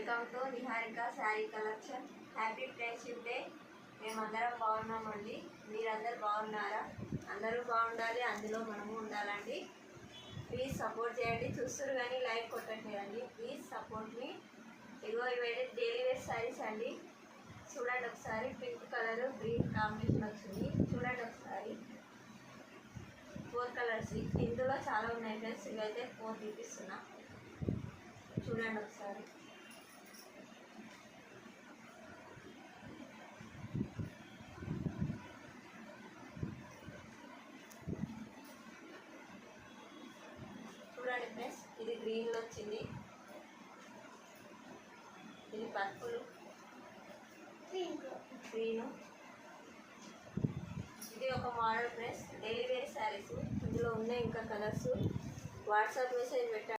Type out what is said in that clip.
Welcome to Niharika sari collection. Happy friendship day. మేమందరం బాగున్నామండి. మీరందరూ బాగున్నారా? అందరూ బాగుండాలి, అందులో మనము ఉండాలండి. ప్లీజ్ సపోర్ట్ చేయండి. చూస్తారు కానీ లైక్ కొట్టట్లేదండి. ప్లీజ్ సపోర్ట్ మీ. ఇదిగో ఇవైతే డైలీ వేర్ శారీస్ అండి. చూడండి ఒకసారి. పింక్ కలర్ గ్రీన్ కాంబినేషన్ వచ్చింది. చూడండి ఒకసారి. 4 కలర్స్. ఇందులో చాలా ఉన్నాయి ఫ్రెండ్స్. ఇవైతే 4 చూపిస్తున్నా. చూడండి ఒకసారి. చూడండి ఫ్రెండ్స్, ఇది గ్రీన్లో వచ్చింది, ఇది పర్పుల్, గ్రీను. ఇది ఒక model friends, daily wear sarees. ఇందులో ఉన్నాయి ఇంకా కలర్స్. వాట్సాప్ మెసేజ్ పెట్టండి.